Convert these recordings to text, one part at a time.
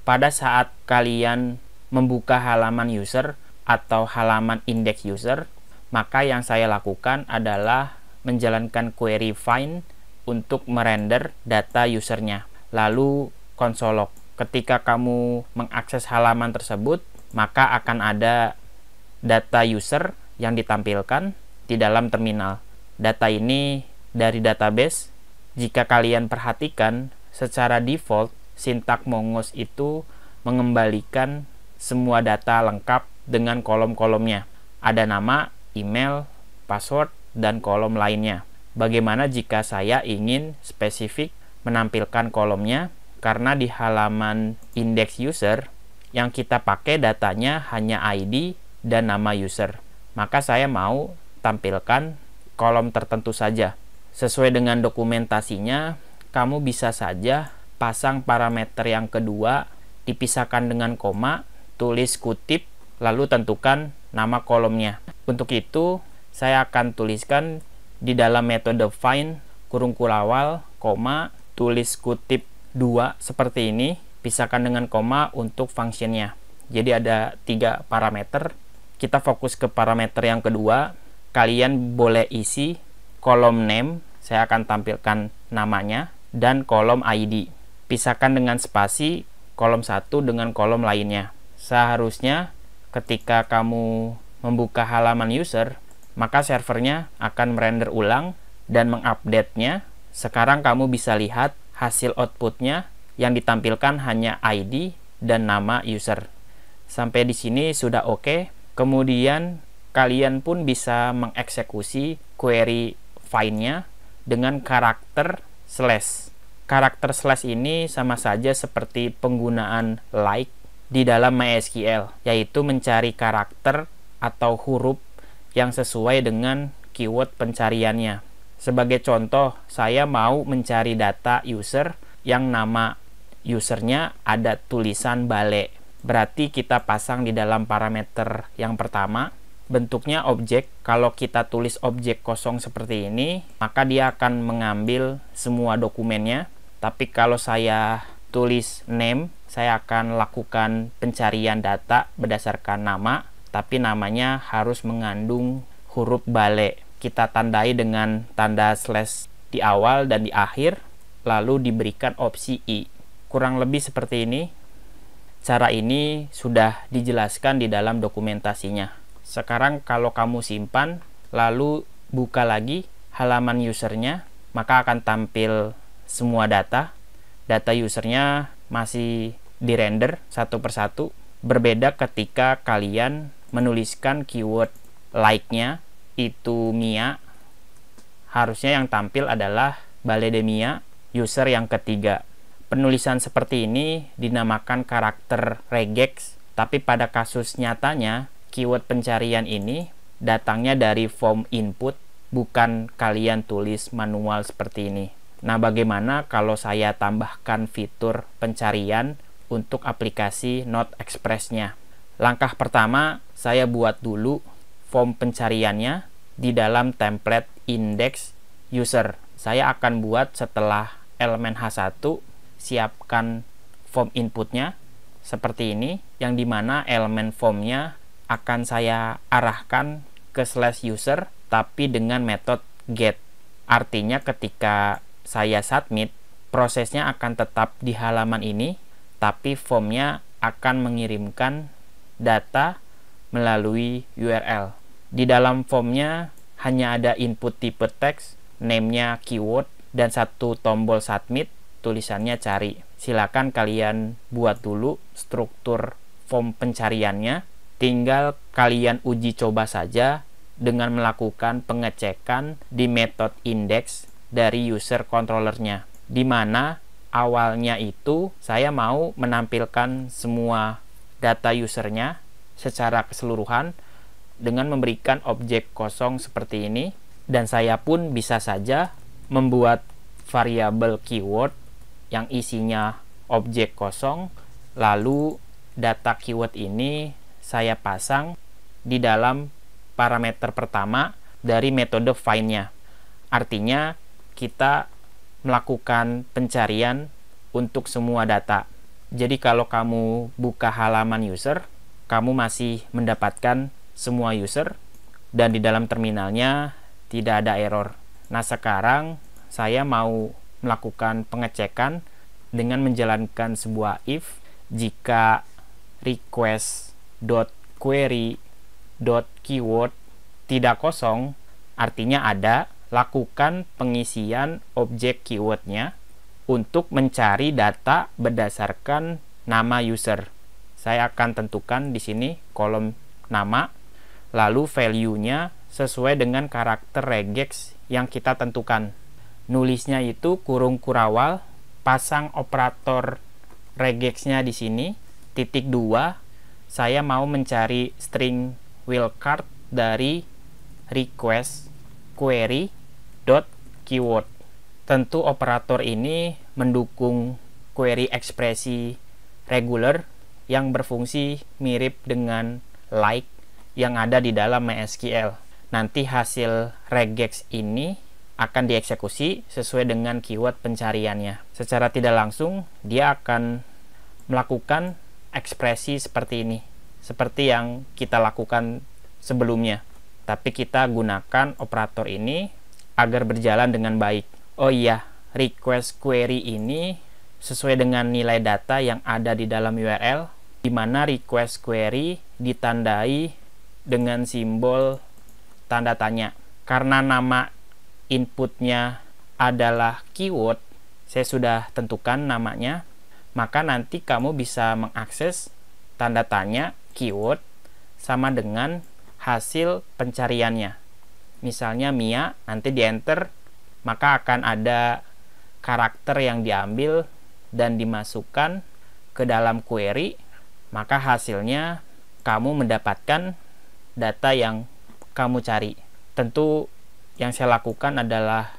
pada saat kalian membuka halaman user atau halaman index user, maka yang saya lakukan adalah menjalankan query find untuk merender data usernya. Lalu konsol log. Ketika kamu mengakses halaman tersebut, maka akan ada data user yang ditampilkan di dalam terminal. Data ini dari database. Jika kalian perhatikan, secara default sintak Mongoose itu mengembalikan semua data lengkap dengan kolom-kolomnya. Ada nama, email, password, dan kolom lainnya. Bagaimana jika saya ingin spesifik menampilkan kolomnya? Karena di halaman index user yang kita pakai datanya hanya ID dan nama user. Maka saya mau tampilkan kolom tertentu saja. Sesuai dengan dokumentasinya, kamu bisa saja pasang parameter yang kedua, dipisahkan dengan koma, tulis kutip, lalu tentukan nama kolomnya. Untuk itu, saya akan tuliskan di dalam metode find, kurung kurawal, koma, tulis kutip 2 seperti ini, pisahkan dengan koma untuk fungsinya. Jadi ada 3 parameter. Kita fokus ke parameter yang kedua. Kalian boleh isi kolom name, saya akan tampilkan namanya, dan kolom ID. Pisahkan dengan spasi kolom 1 dengan kolom lainnya. Seharusnya ketika kamu membuka halaman user, maka servernya akan merender ulang dan mengupdate-nya. Sekarang kamu bisa lihat hasil outputnya yang ditampilkan hanya ID dan nama user. Sampai di sini sudah oke. Kemudian kalian pun bisa mengeksekusi query find-nya dengan karakter slash. Karakter slash ini sama saja seperti penggunaan like di dalam MySQL, yaitu mencari karakter atau huruf yang sesuai dengan keyword pencariannya. Sebagai contoh, saya mau mencari data user yang nama usernya ada tulisan Bale. Berarti kita pasang di dalam parameter yang pertama, bentuknya objek. Kalau kita tulis objek kosong seperti ini, maka dia akan mengambil semua dokumennya. Tapi kalau saya tulis name, saya akan lakukan pencarian data berdasarkan nama, tapi namanya harus mengandung huruf Bale. Kita tandai dengan tanda slash di awal dan di akhir, lalu diberikan opsi I. Kurang lebih seperti ini. Cara ini sudah dijelaskan di dalam dokumentasinya. Sekarang kalau kamu simpan, lalu buka lagi halaman usernya, maka akan tampil semua data. Data usernya masih dirender satu persatu. Berbeda ketika kalian menuliskan keyword like-nya itu Mia. Harusnya yang tampil adalah Bale de Mia, user yang ketiga. Penulisan seperti ini dinamakan karakter regex, tapi pada kasus nyatanya keyword pencarian ini datangnya dari form input, bukan kalian tulis manual seperti ini. Nah, bagaimana kalau saya tambahkan fitur pencarian untuk aplikasi NoteXpress-nya? Langkah pertama, saya buat dulu form pencariannya di dalam template index user. Saya akan buat setelah elemen H1, siapkan form inputnya seperti ini, yang dimana elemen formnya akan saya arahkan ke /user, tapi dengan metode get. Artinya ketika saya submit, prosesnya akan tetap di halaman ini, tapi formnya akan mengirimkan data melalui URL. Di dalam formnya hanya ada input tipe teks, name-nya keyword, dan satu tombol submit, tulisannya cari. Silakan kalian buat dulu struktur form pencariannya. Tinggal kalian uji coba saja dengan melakukan pengecekan di metode index dari user controllernya, di mana awalnya itu saya mau menampilkan semua data usernya secara keseluruhan dengan memberikan objek kosong seperti ini, dan saya pun bisa saja membuat variabel keyword yang isinya objek kosong, lalu data keyword ini saya pasang di dalam parameter pertama dari metode find-nya. Artinya kita melakukan pencarian untuk semua data. Jadi kalau kamu buka halaman user, kamu masih mendapatkan semua user dan di dalam terminalnya tidak ada error. Nah, sekarang saya mau melakukan pengecekan dengan menjalankan sebuah if jika request.query.keyword tidak kosong, artinya ada, lakukan pengisian objek keywordnya untuk mencari data berdasarkan nama user. Saya akan tentukan di sini kolom nama, lalu value-nya sesuai dengan karakter regex yang kita tentukan. Nulisnya itu kurung kurawal, pasang operator regexnya di sini, titik 2, saya mau mencari string wildcard dari request query.keyword. Tentu operator ini mendukung query ekspresi regular yang berfungsi mirip dengan like yang ada di dalam MySQL. Nanti hasil regex ini akan dieksekusi sesuai dengan keyword pencariannya. Secara tidak langsung, dia akan melakukan ekspresi seperti ini, seperti yang kita lakukan sebelumnya. Tapi kita gunakan operator ini agar berjalan dengan baik. Oh iya, request query ini sesuai dengan nilai data yang ada di dalam URL, di mana request query ditandai dengan simbol tanda tanya. Karena nama inputnya adalah keyword, saya sudah tentukan namanya, maka nanti kamu bisa mengakses tanda tanya keyword sama dengan hasil pencariannya. Misalnya Mia, nanti di enter, maka akan ada karakter yang diambil dan dimasukkan ke dalam query, maka hasilnya kamu mendapatkan data yang kamu cari. Tentu yang saya lakukan adalah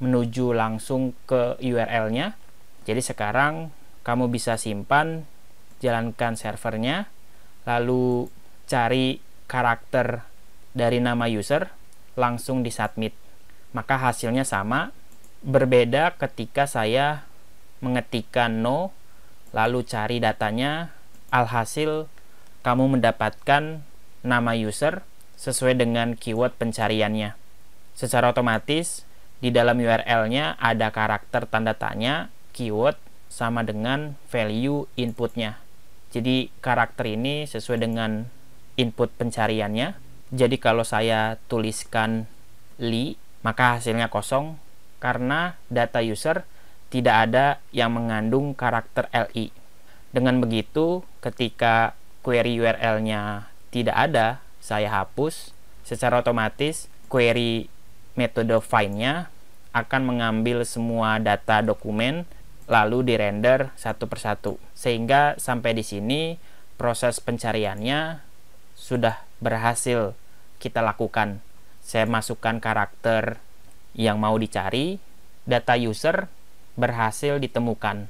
menuju langsung ke URL-nya. Jadi sekarang kamu bisa simpan, jalankan servernya, lalu cari karakter dari nama user, langsung disubmit. Maka hasilnya sama, berbeda ketika saya mengetikkan no, lalu cari datanya, alhasil kamu mendapatkan nama user sesuai dengan keyword pencariannya. Secara otomatis, di dalam URL-nya ada karakter tanda tanya, keyword, sama dengan value inputnya. Jadi karakter ini sesuai dengan input pencariannya. Jadi kalau saya tuliskan li, maka hasilnya kosong karena data user tidak ada yang mengandung karakter li. Dengan begitu, ketika query URL-nya tidak ada, saya hapus. Secara otomatis query metode find-nya akan mengambil semua data dokumen lalu dirender satu persatu. Sehingga sampai di sini proses pencariannya sudah berhasil kita lakukan. Saya masukkan karakter yang mau dicari, data user berhasil ditemukan.